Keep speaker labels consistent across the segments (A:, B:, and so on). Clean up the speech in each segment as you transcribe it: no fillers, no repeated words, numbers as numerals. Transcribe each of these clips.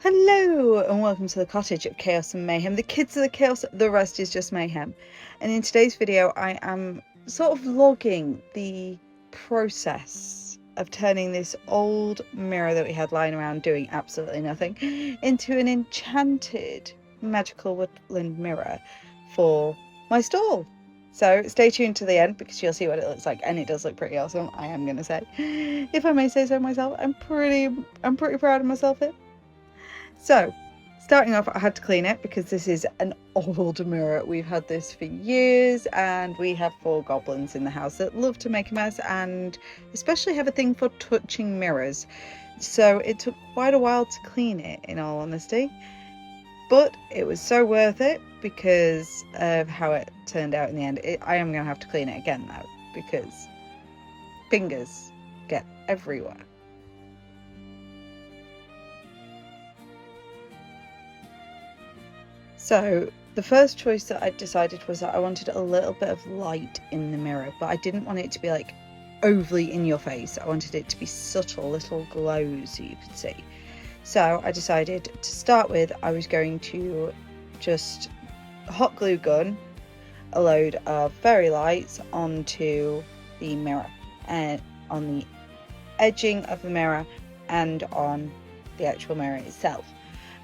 A: Hello and welcome to the cottage of chaos and mayhem. The kids are the chaos, the rest is just mayhem. And in today's video I am sort of vlogging the process of turning this old mirror that we had lying around doing absolutely nothing into an enchanted magical woodland mirror for my stall. So stay tuned to the end because you'll see what it looks like, and it does look pretty awesome, I am gonna say. If I may say so myself, I'm pretty proud of myself here. So, starting off, I had to clean it because this is an old mirror. We've had this for years, and we have 4 goblins in the house that love to make a mess and especially have a thing for touching mirrors. So it took quite a while to clean it, in all honesty. But it was so worth it because of how it turned out in the end. I am going to have to clean it again though, because fingers get everywhere. So the first choice that I decided was that I wanted a little bit of light in the mirror, but I didn't want it to be like overly in your face. I wanted it to be subtle little glows that you could see. So I decided to start with, I was going to just hot glue gun a load of fairy lights onto the mirror and on the edging of the mirror and on the actual mirror itself.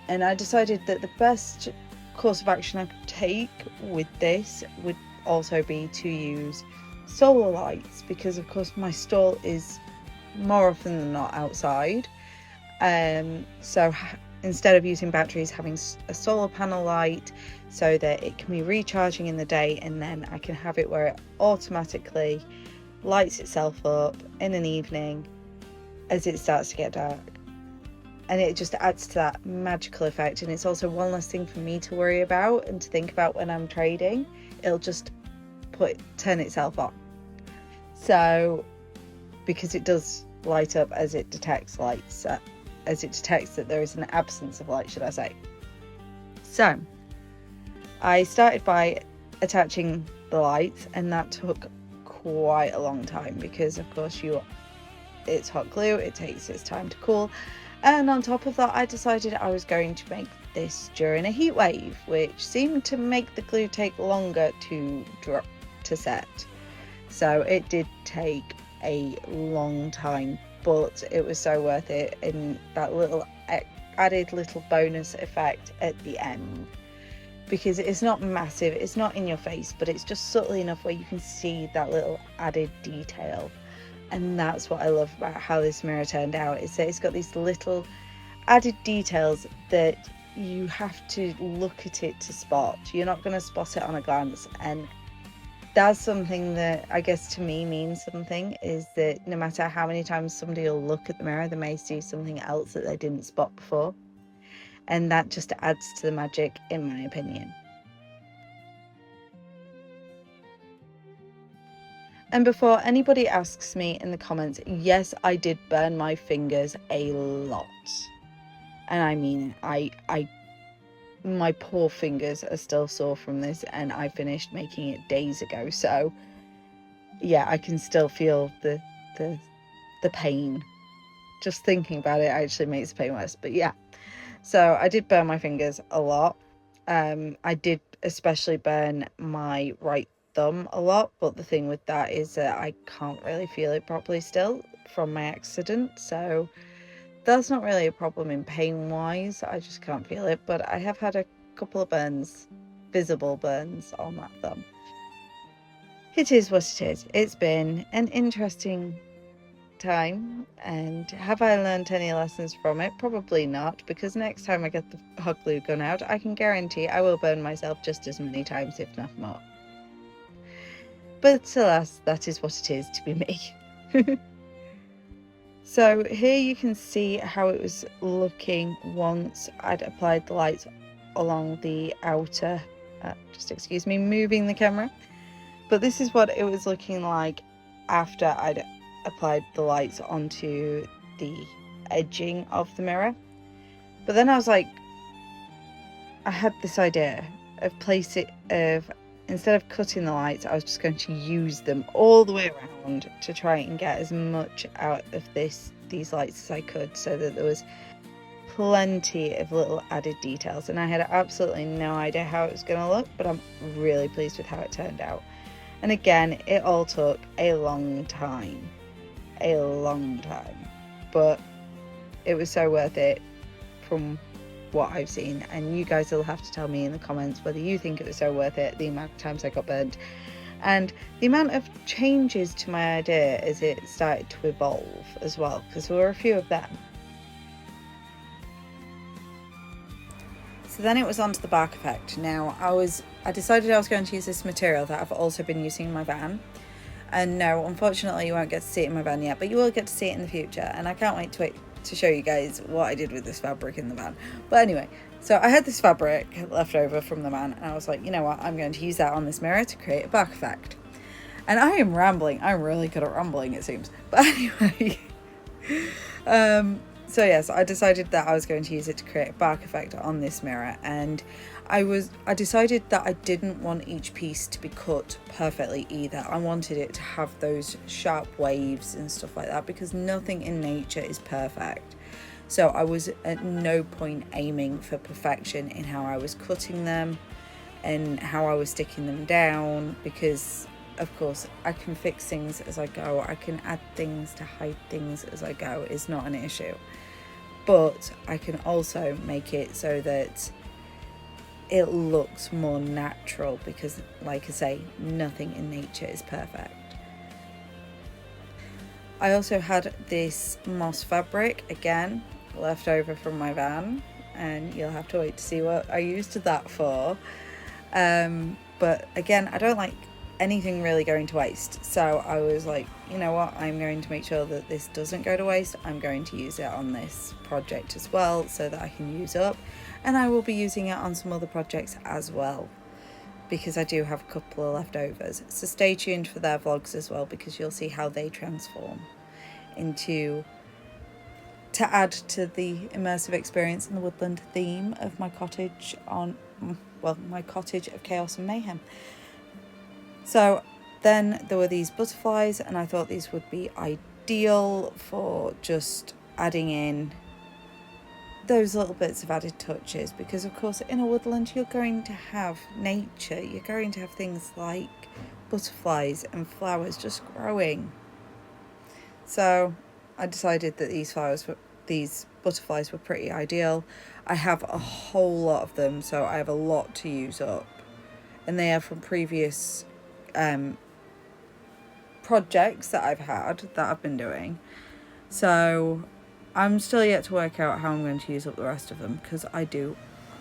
A: And I decided that the best course of action I could take with this would also be to use solar lights, because of course my stall is more often than not outside, so instead of using batteries, having a solar panel light so that it can be recharging in the day, and then I can have it where it automatically lights itself up in an evening as it starts to get dark. And it just adds to that magical effect, and it's also one less thing for me to worry about and to think about when I'm trading. It'll just turn itself on. So, because it does light up as it detects lights, as it detects that there is an absence of light, should I say. So, I started by attaching the lights, and that took quite a long time because, of course, it's hot glue, it takes its time to cool. And on top of that, I decided I was going to make this during a heat wave, which seemed to make the glue take longer to set. So it did take a long time, but it was so worth it, and that little added little bonus effect at the end, because it's not massive, it's not in your face, but it's just subtle enough where you can see that little added detail. And that's what I love about how this mirror turned out, is that it's got these little added details that you have to look at it to spot. You're not going to spot it on a glance, and that's something that I guess to me means something, is that no matter how many times somebody will look at the mirror, they may see something else that they didn't spot before, and that just adds to the magic, in my opinion. And before anybody asks me in the comments, yes, I did burn my fingers a lot. And I mean, my poor fingers are still sore from this, and I finished making it days ago. So yeah, I can still feel the pain. Just thinking about it actually makes the pain worse. But yeah, so I did burn my fingers a lot. I did especially burn my right thumb a lot, but the thing with that is that I can't really feel it properly still from my accident, so that's not really a problem in pain wise. I just can't feel it, but I have had a couple of burns, visible burns on that thumb. It is what it is. It's been an interesting time, and have I learned any lessons from it? Probably not, because next time I get the hot glue gun out, I can guarantee I will burn myself just as many times, if not more. But alas, that is what it is to be me. So here you can see how it was looking once I'd applied the lights along the outer, just excuse me, moving the camera. But this is what it was looking like after I'd applied the lights onto the edging of the mirror. But then I was like, I had this idea of instead of cutting the lights, I was just going to use them all the way around to try and get as much out of these lights as I could, so that there was plenty of little added details, and I had absolutely no idea how it was going to look, but I'm really pleased with how it turned out. And again, it all took a long time, but it was so worth it from what I've seen. And you guys will have to tell me in the comments whether you think it was so worth it, the amount of times I got burnt, and the amount of changes to my idea as it started to evolve as well, because there were a few of them. So then it was on to the bark effect. Now I decided I was going to use this material that I've also been using in my van, and no, unfortunately you won't get to see it in my van yet, but you will get to see it in the future, and I can't wait to show you guys what I did with this fabric in the van. But anyway, so I had this fabric left over from the van, and I was like, you know what, I'm going to use that on this mirror to create a bark effect. And I am rambling, I'm really good at rambling, it seems, but anyway. So yes, I decided that I was going to use it to create a bark effect on this mirror, and I decided that I didn't want each piece to be cut perfectly either. I wanted it to have those sharp waves and stuff like that, because nothing in nature is perfect. So I was at no point aiming for perfection in how I was cutting them and how I was sticking them down, because of course I can fix things as I go. I can add things to hide things as I go. It's not an issue. But I can also make it so that it looks more natural, because like I say, nothing in nature is perfect. I also had this moss fabric, again, left over from my van, and you'll have to wait to see what I used that for. But again, I don't like anything really going to waste, so I was like, you know what, I'm going to make sure that this doesn't go to waste. I'm going to use it on this project as well, so that I can use up, and I will be using it on some other projects as well, because I do have a couple of leftovers. So stay tuned for their vlogs as well, because you'll see how they transform to add to the immersive experience and the woodland theme of my cottage my cottage of chaos and mayhem. So then there were these butterflies, and I thought these would be ideal for just adding in those little bits of added touches, because of course in a woodland you're going to have nature, you're going to have things like butterflies and flowers just growing. So I decided that these butterflies were pretty ideal. I have a whole lot of them, so I have a lot to use up, and they are from previous projects that I've been doing. So I'm still yet to work out how I'm going to use up the rest of them, because I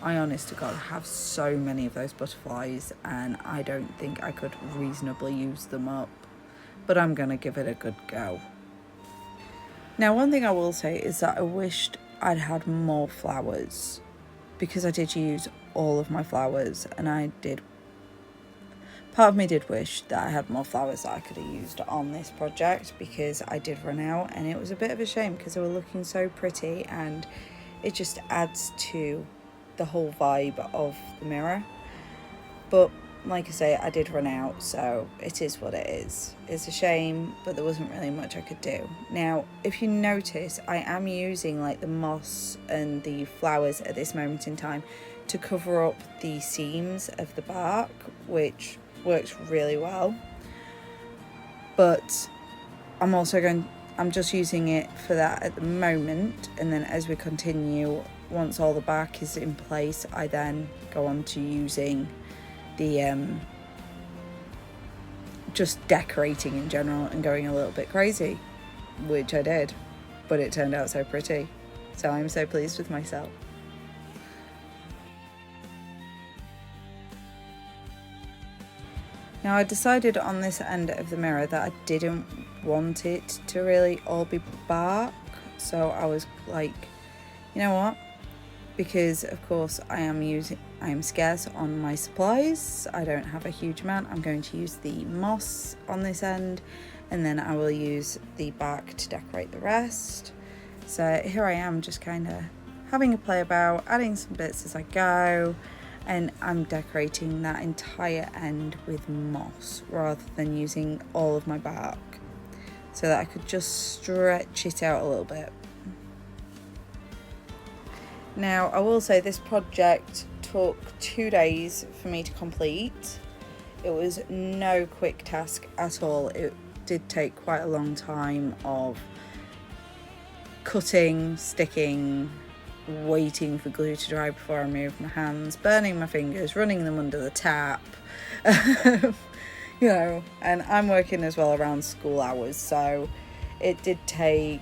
A: honest to God have so many of those butterflies, and I don't think I could reasonably use them up, but I'm going to give it a good go. Now, one thing I will say is that I wished I'd had more flowers, because I did use all of my flowers, and part of me did wish that I had more flowers that I could have used on this project, because I did run out, and it was a bit of a shame because they were looking so pretty, and it just adds to the whole vibe of the mirror. But like I say, I did run out, so it is what it is. It's a shame, but there wasn't really much I could do. Now, if you notice, I am using like the moss and the flowers at this moment in time to cover up the seams of the bark, which works really well. But I'm just using it for that at the moment, and then as we continue, once all the bark is in place, I then go on to using the just decorating in general and going a little bit crazy, which I did, but it turned out so pretty, so I'm so pleased with myself. Now, I decided on this end of the mirror that I didn't want it to really all be bark, so I was like, you know what, because of course I am scarce on my supplies, I don't have a huge amount, I'm going to use the moss on this end, and then I will use the bark to decorate the rest. So here I am, just kind of having a play about, adding some bits as I go, and I'm decorating that entire end with moss rather than using all of my bark, so that I could just stretch it out a little bit. Now, I will say this project took 2 days for me to complete. It was no quick task at all. It did take quite a long time of cutting, sticking, waiting for glue to dry before I moved my hands, burning my fingers, running them under the tap, you know, and I'm working as well around school hours, so it did take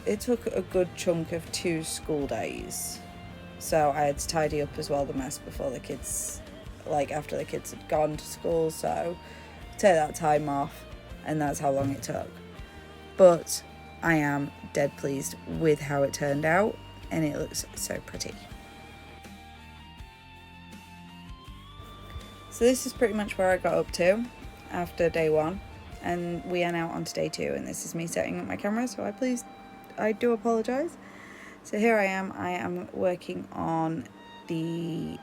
A: it took a good chunk of 2 school days. So I had to tidy up as well the mess before the kids, like after the kids had gone to school, so take that time off, and that's how long it took. But I am dead pleased with how it turned out, and it looks so pretty. So this is pretty much where I got up to after day 1, and we are now on to day 2, and this is me setting up my camera, so I do apologise. So here I am working on the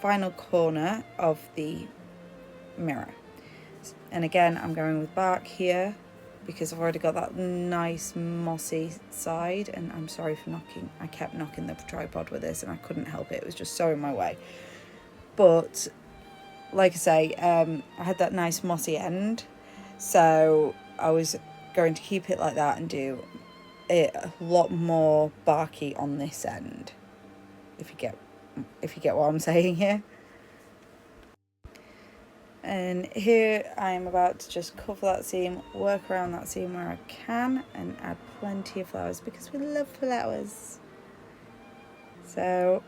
A: final corner of the mirror, and again I'm going with bark here because I've already got that nice mossy side, and I'm sorry for I kept knocking the tripod with this and I couldn't help it was just so in my way. But like I say, I had that nice mossy end, so I was going to keep it like that and do it a lot more barky on this end, if you get what I'm saying here. And here I am about to just cover that seam, work around that seam where I can, and add plenty of flowers because we love flowers. So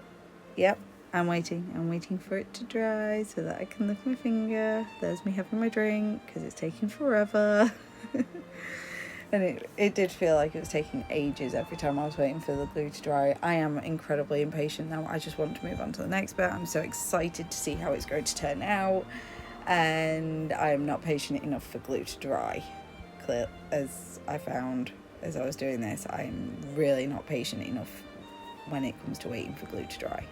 A: yep, I'm waiting for it to dry so that I can lift my finger. There's me having my drink because it's taking forever. And it did feel like it was taking ages every time I was waiting for the glue to dry. I am incredibly impatient now. I just want to move on to the next bit. I'm so excited to see how it's going to turn out, and I am not patient enough for glue to dry. Clear, as I found as I was doing this, I'm really not patient enough when it comes to waiting for glue to dry.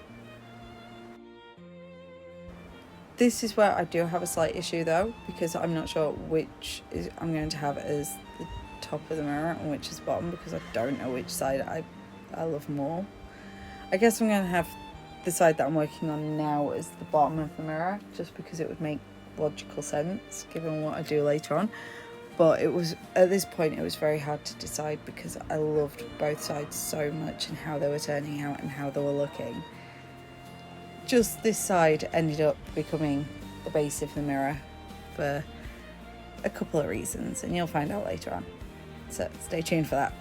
A: This is where I do have a slight issue though, because I'm not sure which I'm going to have as the top of the mirror and which is the bottom, because I don't know which side I love more. I guess I'm going to have the side that I'm working on now as the bottom of the mirror, just because it would make logical sense given what I do later on. But it was, at this point, it was very hard to decide because I loved both sides so much and how they were turning out and how they were looking. Just this side ended up becoming the base of the mirror for a couple of reasons, and you'll find out later on. So stay tuned for that.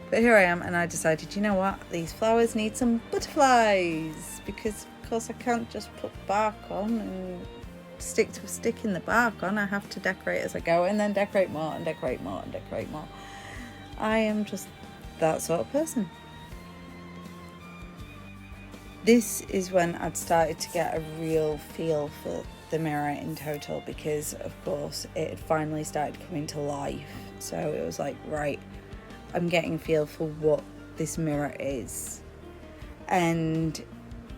A: But here I am, and I decided, you know what, these flowers need some butterflies, because of course I can't just put bark on and stick in the bark on. I have to decorate as I go, and then decorate more and decorate more and decorate more. I am just that sort of person. This is when I'd started to get a real feel for the mirror in total, because of course it had finally started coming to life. So it was like, right, I'm getting a feel for what this mirror is. And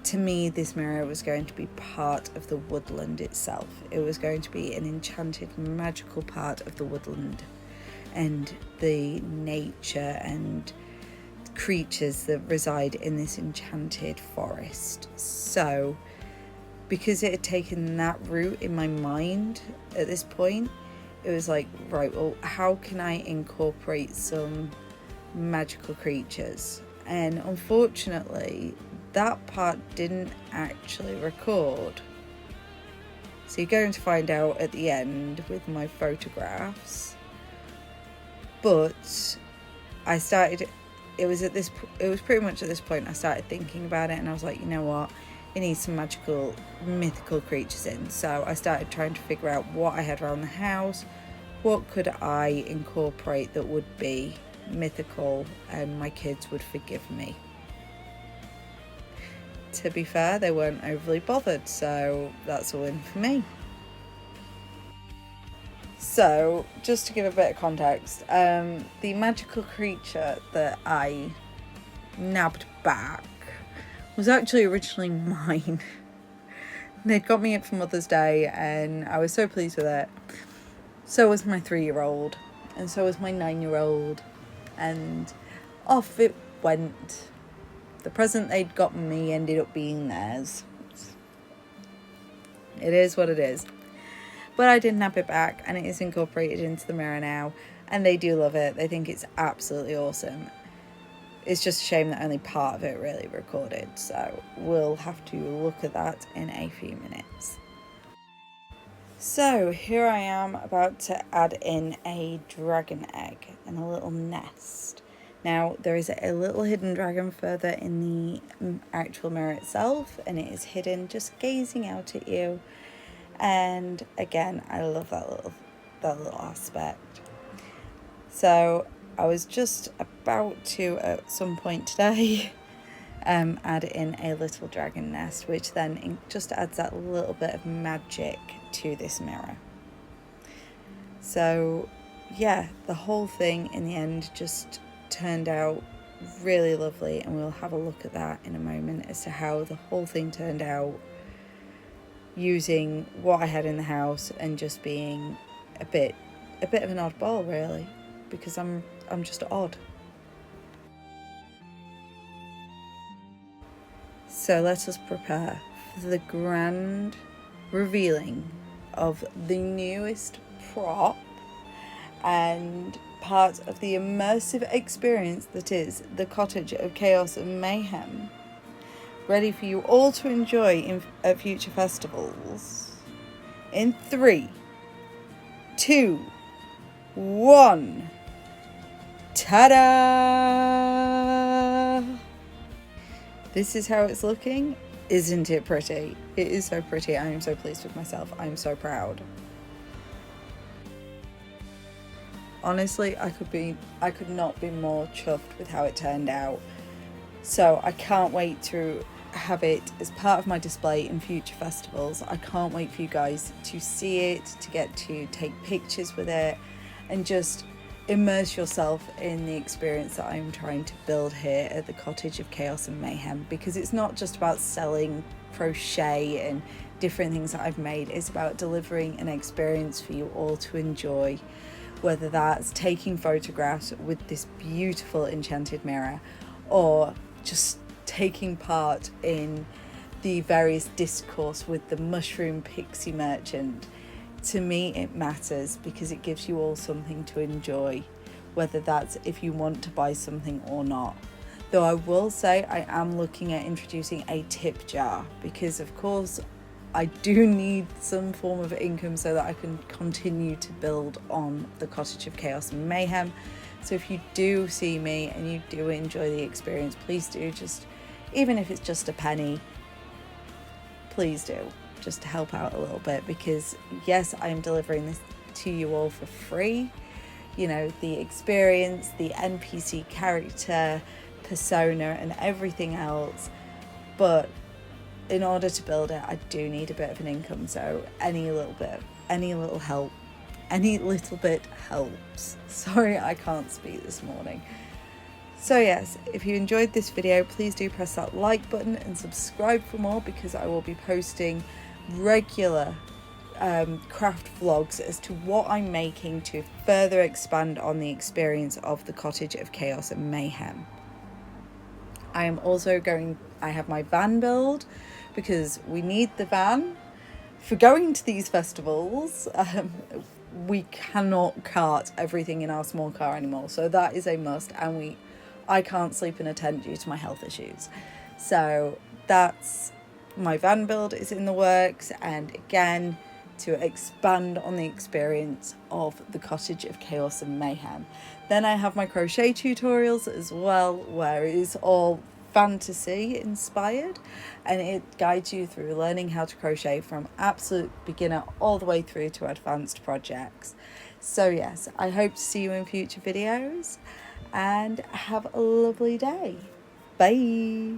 A: to me, this mirror was going to be part of the woodland itself. It was going to be an enchanted, magical part of the woodland and the nature and creatures that reside in this enchanted forest. So because it had taken that route in my mind at this point, it was like, right, well, how can I incorporate some magical creatures? And unfortunately, that part didn't actually record. So you're going to find out at the end with my photographs. But I started, it was pretty much at this point I started thinking about it, and I was like, you know what, it needs some magical, mythical creatures in. So I started trying to figure out what I had around the house, what could I incorporate that would be mythical and my kids would forgive me. To be fair, they weren't overly bothered, so that's a win for me. So, just to give a bit of context, the magical creature that I nabbed back was actually originally mine. They'd got me it for Mother's Day, and I was so pleased with it. So was my 3-year-old, and so was my 9-year-old, and off it went. The present they'd got me ended up being theirs. It is what it is. But I did nab it back, and it is incorporated into the mirror now, and they do love it. They think it's absolutely awesome. It's just a shame that only part of it really recorded, so we'll have to look at that in a few minutes. So here I am about to add in a dragon egg and a little nest. Now there is a little hidden dragon further in the actual mirror itself, and it is hidden just gazing out at you. And again, I love that little aspect. So I was just about to, at some point today, add in a little dragon nest, which then just adds that little bit of magic to this mirror. So yeah, the whole thing in the end just turned out really lovely, and we'll have a look at that in a moment as to how the whole thing turned out, using what I had in the house and just being a bit of an oddball really, because I'm just odd. So let us prepare for the grand revealing of the newest prop and part of the immersive experience that is the Cottage of Chaos and Mayhem, ready for you all to enjoy at future festivals. In 3, 2, 1. Ta-da! This is how it's looking. Isn't it pretty? It is so pretty. I am so pleased with myself. I'm so proud. Honestly, I could not be more chuffed with how it turned out. So I can't wait to have it as part of my display in future festivals. I can't wait for you guys to see it, to get to take pictures with it, and just immerse yourself in the experience that I'm trying to build here at the Cottage of Chaos and Mayhem, because it's not just about selling crochet and different things that I've made. It's about delivering an experience for you all to enjoy, whether that's taking photographs with this beautiful enchanted mirror, or just taking part in the various discourse with the mushroom pixie merchant. To me it matters because it gives you all something to enjoy, whether that's if you want to buy something or not. Though I will say I am looking at introducing a tip jar, because of course I do need some form of income so that I can continue to build on the Cottage of Chaos and Mayhem. So if you do see me and you do enjoy the experience, please do, just even if it's just a penny, please do, just to help out a little bit, because yes, I am delivering this to you all for free. You know, the experience, the NPC character, persona and everything else, but in order to build it, I do need a bit of an income, so any little bit helps. Sorry, I can't speak this morning. So yes, if you enjoyed this video, please do press that like button and subscribe for more, because I will be posting regular craft vlogs as to what I'm making to further expand on the experience of the Cottage of Chaos and Mayhem. I have my van build, because we need the van for going to these festivals. We cannot cart everything in our small car anymore, so that is a must, and I can't sleep in a tent due to my health issues. So that's my van build is in the works, and again, to expand on the experience of the Cottage of Chaos and Mayhem. Then I have my crochet tutorials as well, where it is all fantasy inspired, and it guides you through learning how to crochet from absolute beginner all the way through to advanced projects. So yes, I hope to see you in future videos, and have a lovely day. Bye.